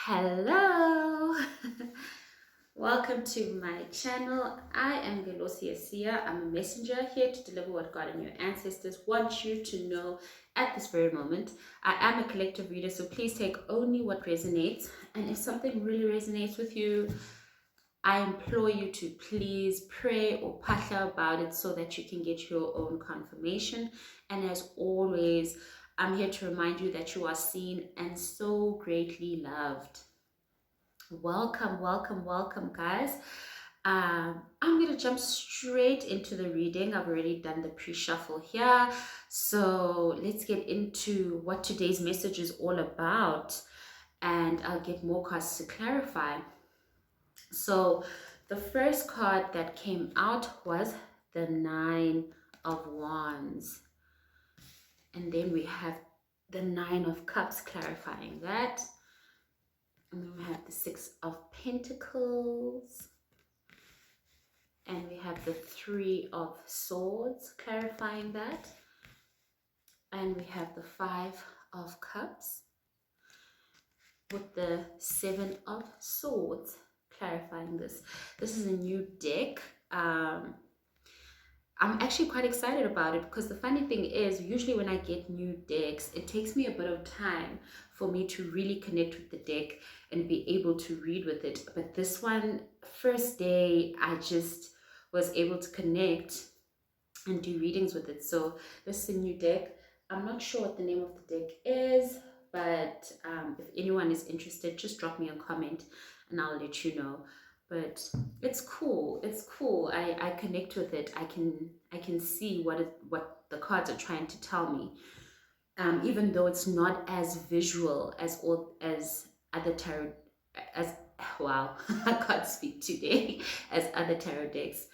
Hello, welcome to my channel. I am Velosi Asia. I'm a messenger here to deliver what God and your ancestors want you to know at this very moment. I am a collective reader, so please take only what resonates. And if something really resonates with you, I implore you to please pray or pasha about it so that you can get your own confirmation. And as always, I'm here to remind you that you are seen and so greatly loved. Welcome, welcome, welcome, guys. I'm going to jump straight into the reading. I've already done the pre-shuffle here. So let's get into what today's message is all about. And I'll get more cards to clarify. So the first card that came out was the Nine of Wands. And then we have the Nine of Cups clarifying that. And then we have the Six of Pentacles. And we have the Three of Swords clarifying that. And we have the Five of Cups with the Seven of Swords clarifying this. This is a new deck. I'm actually quite excited about it because the funny thing is, usually when I get new decks, it takes me a bit of time for me to really connect with the deck and be able to read with it. But this one, first day, I just was able to connect and do readings with it. So this is a new deck. I'm not sure what the name of the deck is, but if anyone is interested, just drop me a comment and I'll let you know. But it's cool. It's cool. I connect with it. I can see what the cards are trying to tell me. Even though it's not as visual as other tarot as wow, I can't speak today as other tarot decks.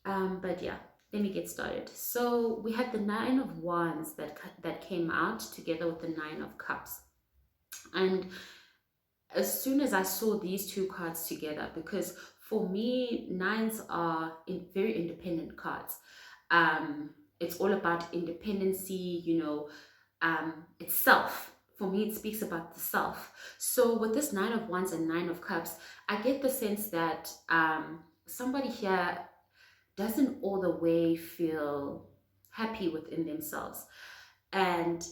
But yeah, let me get started. So we had the Nine of Wands that came out together with the Nine of Cups. And as soon as I saw these two cards together, because for me, nines are very independent cards. It's all about independency, itself. For me, it speaks about the self. So with this Nine of Wands and Nine of Cups, I get the sense that somebody here doesn't all the way feel happy within themselves. And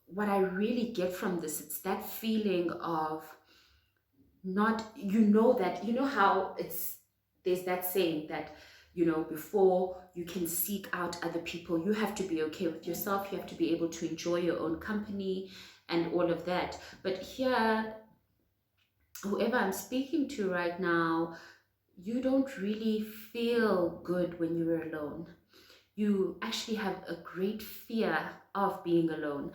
what I really get from this, it's that feeling of not, that, how there's that saying that, before you can seek out other people, you have to be okay with yourself. You have to be able to enjoy your own company and all of that. But here, whoever I'm speaking to right now, you don't really feel good when you're alone. You actually have a great fear of being alone.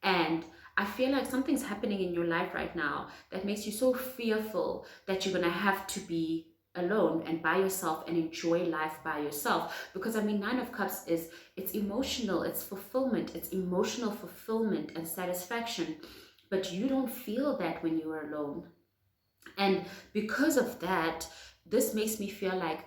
And I feel like something's happening in your life right now that makes you so fearful that you're going to have to be alone and by yourself and enjoy life by yourself. Because I mean, Nine of Cups it's emotional, it's fulfillment, it's emotional fulfillment and satisfaction. But you don't feel that when you are alone. And because of that, this makes me feel like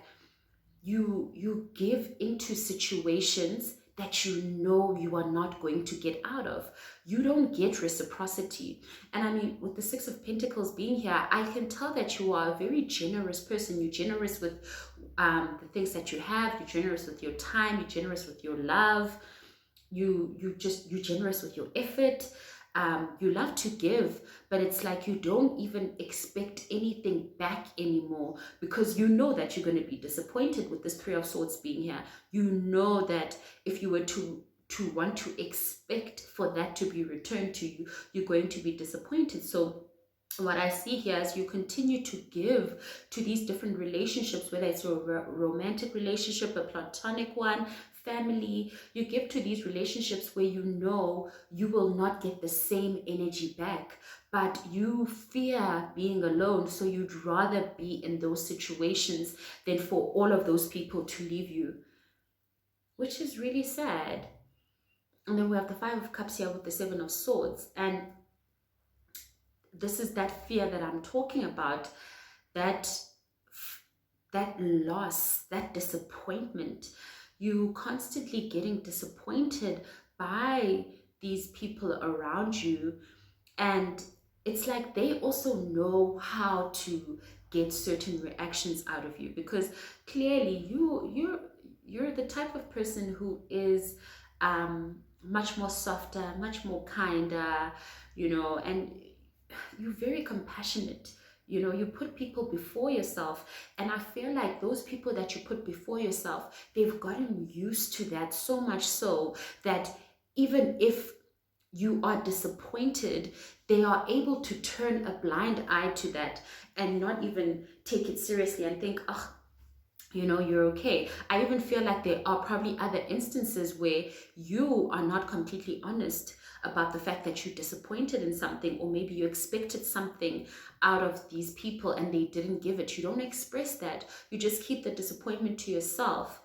you give into situations that you are not going to get out of. You don't get reciprocity. And I mean, with the Six of Pentacles being here, I can tell that you are a very generous person. You're generous with the things that you have. You're generous with your time. You're generous with your love. You're generous with your effort. You love to give, but it's like you don't even expect anything back anymore, because you know that you're going to be disappointed with this Three of Swords being here. You know that if you were to want to expect for that to be returned to you, you're going to be disappointed. So what I see here is you continue to give to these different relationships, whether it's a romantic relationship, a platonic one, family. You give to these relationships where you know you will not get the same energy back, but you fear being alone, so you'd rather be in those situations than for all of those people to leave you, which is really sad. And then we have the Five of Cups here with the Seven of Swords, and this is that fear that I'm talking about, that loss, that disappointment. You constantly getting disappointed by these people around you, and it's like they also know how to get certain reactions out of you, because clearly you're the type of person who is much more softer, much more kinder, and you're very compassionate. You put people before yourself, and I feel like those people that you put before yourself, they've gotten used to that, so much so that even if you are disappointed, they are able to turn a blind eye to that and not even take it seriously and think, oh, you're okay. I even feel like there are probably other instances where you are not completely honest about the fact that you're disappointed in something, or maybe you expected something out of these people and they didn't give it. You don't express that. You just keep the disappointment to yourself.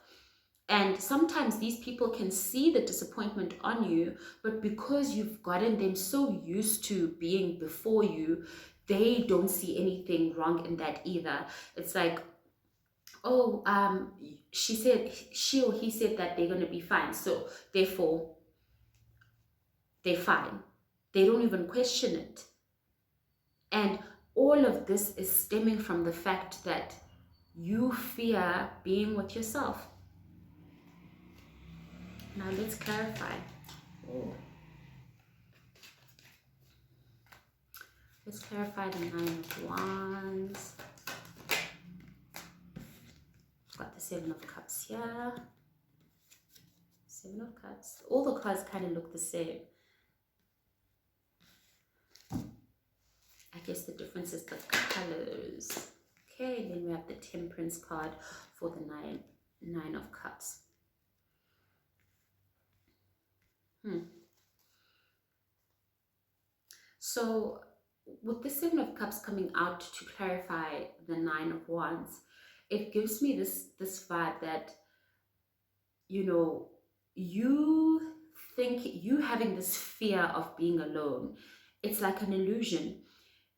And sometimes these people can see the disappointment on you, but because you've gotten them so used to being before you, they don't see anything wrong in that either. It's like, oh, she or he said that they're going to be fine, so therefore they're fine. They don't even question it. And all of this is stemming from the fact that you fear being with yourself. Now let's clarify. Oh. Let's clarify the Nine of Wands. Got the Seven of Cups here. Seven of Cups. All the cards kind of look the same. I guess the difference is the colors. Okay, then we have the Temperance card for the Nine of Cups. So with the Seven of Cups coming out to clarify the Nine of Wands, it gives me this vibe that, you think you having this fear of being alone, it's like an illusion.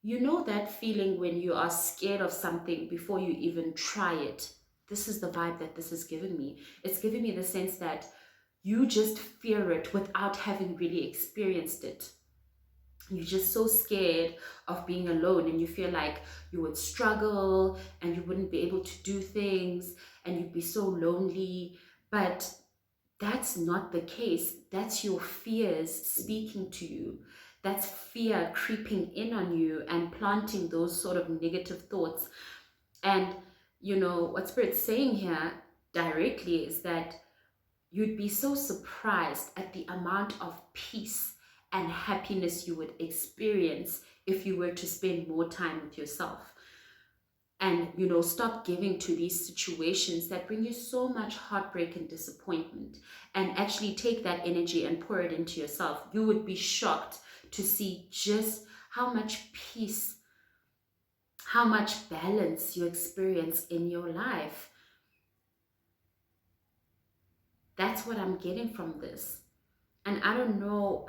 That feeling when you are scared of something before you even try it. This is the vibe that this is giving me. It's giving me the sense that you just fear it without having really experienced it. You're just so scared of being alone, and you feel like you would struggle and you wouldn't be able to do things and you'd be so lonely. But that's not the case. That's your fears speaking to you. That's fear creeping in on you and planting those sort of negative thoughts. And what Spirit's saying here directly is that you'd be so surprised at the amount of peace and happiness you would experience if you were to spend more time with yourself. And stop giving to these situations that bring you so much heartbreak and disappointment, and actually take that energy and pour it into yourself. You would be shocked to see just how much peace, how much balance you experience in your life. That's what I'm getting from this. And I don't know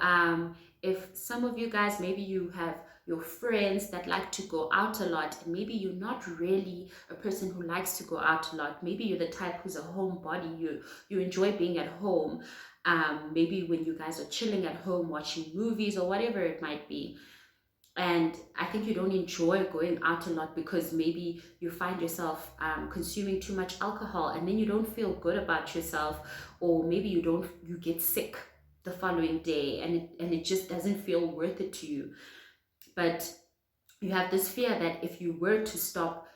if some of you guys, maybe you have your friends that like to go out a lot, and maybe you're not really a person who likes to go out a lot. Maybe you're the type who's a homebody. You enjoy being at home. Maybe when you guys are chilling at home watching movies or whatever it might be. And I think you don't enjoy going out a lot because maybe you find yourself consuming too much alcohol, and then you don't feel good about yourself, or maybe you get sick the following day, and it just doesn't feel worth it to you. But you have this fear that if you were to stop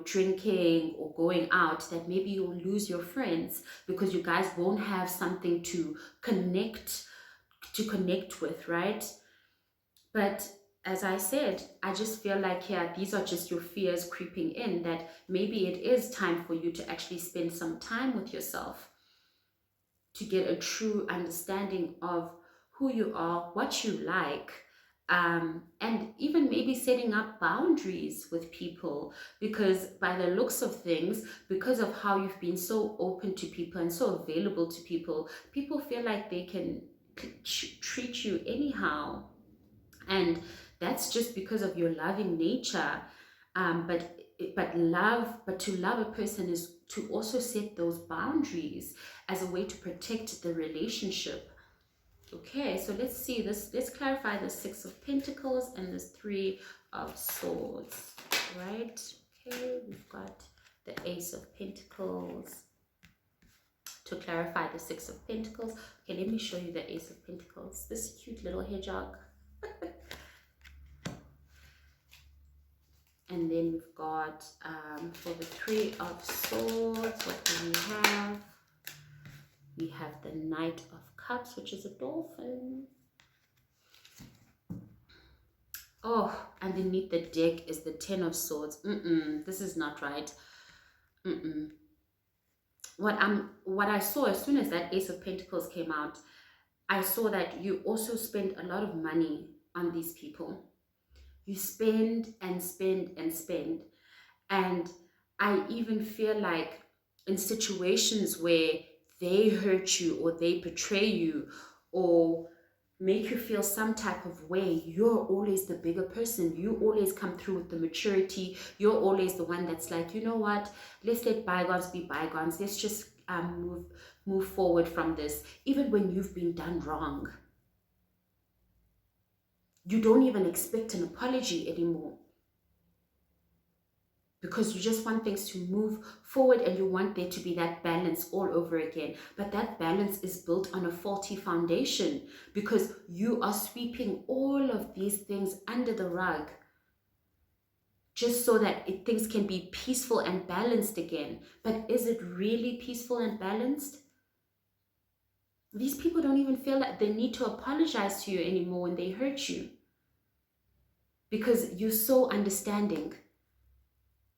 drinking or going out, that maybe you'll lose your friends because you guys won't have something to connect with, right? But as I said, I just feel like these are just your fears creeping in, that maybe it is time for you to actually spend some time with yourself to get a true understanding of who you are, what you like, and even maybe setting up boundaries with people, because by the looks of things, because of how you've been so open to people and so available to people, people feel like they can treat you anyhow. And that's just because of your loving nature. But to love a person is to also set those boundaries as a way to protect the relationship. Okay, so let's see this. Let's clarify the Six of Pentacles and this Three of Swords, right? Okay, we've got the Ace of Pentacles. To clarify the Six of Pentacles. Okay, let me show you the Ace of Pentacles. This cute little hedgehog. And then we've got, for the Three of Swords, what do we have? We have the Knight of Cups, which is a dolphin. Oh, underneath the deck is the Ten of Swords. This is not right. What I saw as soon as that Ace of Pentacles came out, I saw that you also spend a lot of money on these people. You spend and spend and spend. And I even feel like in situations where they hurt you or they betray you or make you feel some type of way, you're always the bigger person. You always come through with the maturity. You're always the one that's like, you know what, let's let bygones be bygones. Let's just move forward from this. Even when you've been done wrong, you don't even expect an apology anymore, because you just want things to move forward and you want there to be that balance all over again. But that balance is built on a faulty foundation, because you are sweeping all of these things under the rug just so that things can be peaceful and balanced again. But is it really peaceful and balanced? These people don't even feel like they need to apologize to you anymore when they hurt you, because you're so understanding.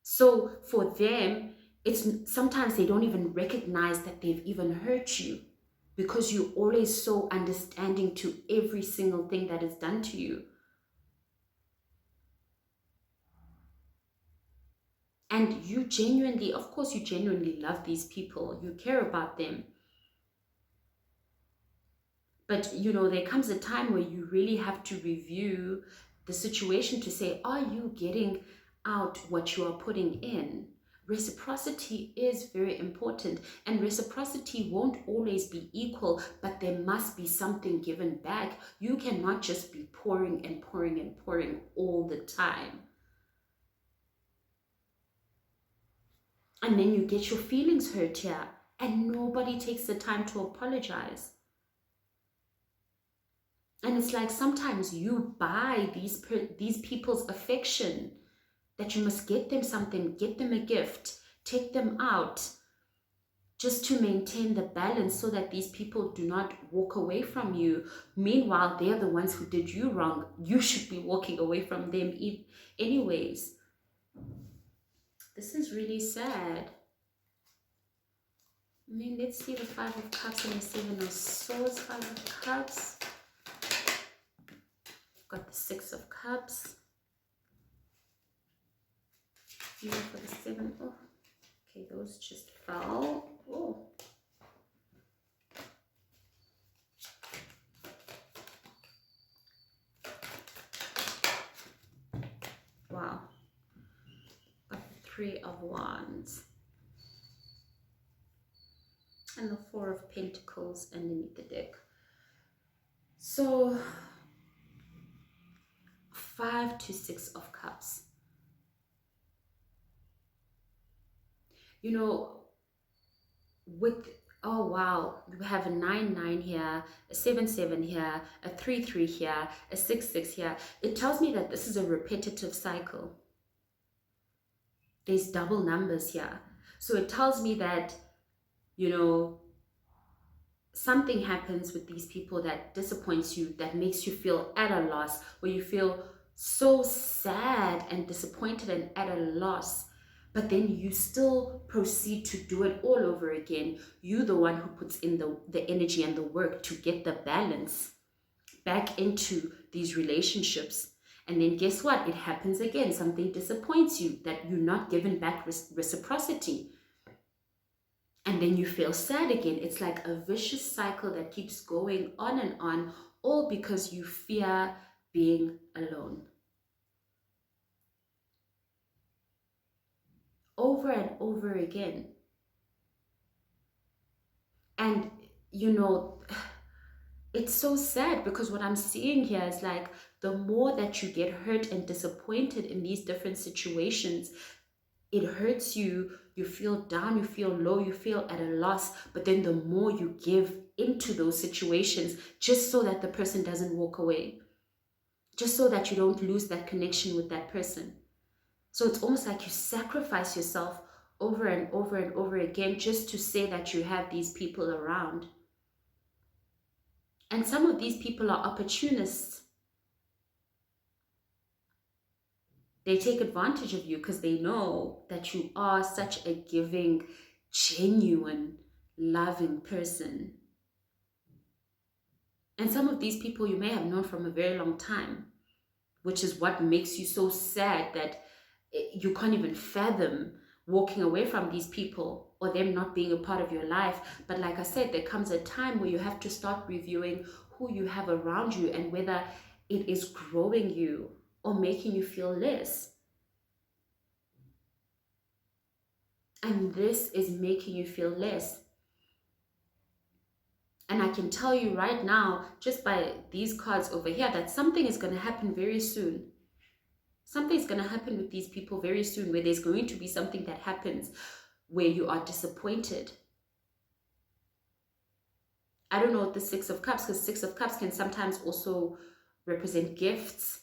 So for them, it's sometimes they don't even recognize that they've even hurt you, because you're always so understanding to every single thing that is done to you. And you genuinely, of course, you genuinely love these people. You care about them. But, you know, there comes a time where you really have to review the situation to say, are you getting out what you are putting in? Reciprocity is very important, and reciprocity won't always be equal, but there must be something given back. You cannot just be pouring and pouring and pouring all the time. And then you get your feelings hurt here, and nobody takes the time to apologize. And it's like sometimes you buy these people's affection, that you must get them something, get them a gift, take them out, just to maintain the balance so that these people do not walk away from you. Meanwhile, they're the ones who did you wrong. You should be walking away from them anyways. This is really sad. I mean, let's see the Five of Cups and the Seven of Swords. Five of Cups. Got the Six of Cups. Here for the Seven. Oh, okay, those just fell. Oh. Wow. Got the Three of Wands. And the Four of Pentacles underneath the deck. So 5 to 6 of Cups. You know, with, oh wow, we have a 9-9 here, a 7-7 here, a 3-3 here, a 6-6 here. It tells me that this is a repetitive cycle. There's double numbers here. So it tells me that, you know, something happens with these people that disappoints you, that makes you feel at a loss, where you feel so sad and disappointed and at a loss, but then you still proceed to do it all over again. You're the one who puts in the energy and the work to get the balance back into these relationships. And then guess what? It happens again. Something disappoints you, that you're not given back reciprocity. And then you feel sad again. It's like a vicious cycle that keeps going on and on, all because you fear being alone. Over and over again. And, you know, it's so sad because what I'm seeing here is like the more that you get hurt and disappointed in these different situations, it hurts you. You feel down, you feel low, you feel at a loss. But then the more you give into those situations, just so that the person doesn't walk away, just so that you don't lose that connection with that person. So it's almost like you sacrifice yourself over and over and over again just to say that you have these people around. And some of these people are opportunists. They take advantage of you because they know that you are such a giving, genuine, loving person. And some of these people you may have known from a very long time, which is what makes you so sad that you can't even fathom walking away from these people or them not being a part of your life. But like I said, there comes a time where you have to start reviewing who you have around you and whether it is growing you or making you feel less. And this is making you feel less. And I can tell you right now, just by these cards over here, that something is going to happen very soon. Something's going to happen with these people very soon, where there's going to be something that happens where you are disappointed. I don't know what the Six of Cups, because Six of Cups can sometimes also represent gifts.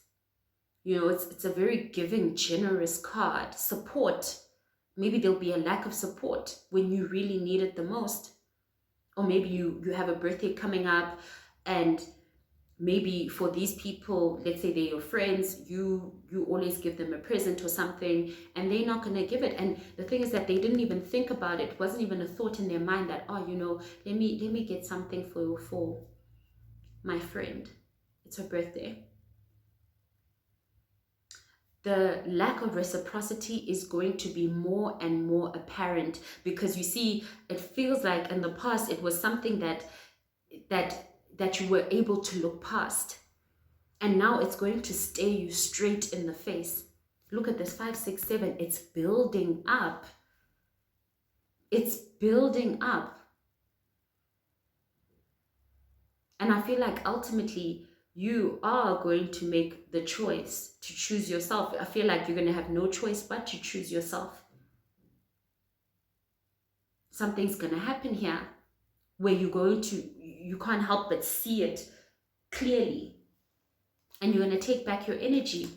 You know, it's a very giving, generous card. Support. Maybe there'll be a lack of support when you really need it the most. Or maybe you have a birthday coming up, and maybe for these people, let's say they're your friends, you always give them a present or something, and they're not going to give it. And the thing is that they didn't even think about it. It wasn't even a thought in their mind that, oh, you know, let me get something for my friend. It's her birthday. The lack of reciprocity is going to be more and more apparent, because you see, it feels like in the past it was something that you were able to look past, and now it's going to stare you straight in the face. Look at this 5, 6, 7. It's building up. It's building up. And I feel like ultimately you are going to make the choice to choose yourself. I feel like you're going to have no choice but to choose yourself. Something's going to happen here where you can't help but see it clearly. And you're going to take back your energy.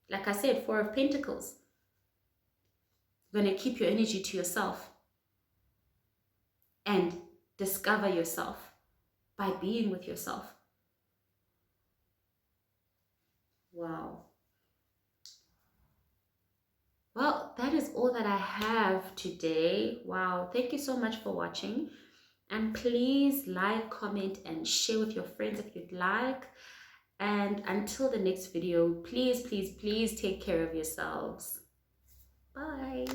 Like I said, 4 of Pentacles. You're going to keep your energy to yourself and discover yourself by being with yourself. Wow. Well, that is all that I have today. Wow. Thank you so much for watching. And please like, comment, and share with your friends if you'd like. And until the next video, please, please, please take care of yourselves. Bye.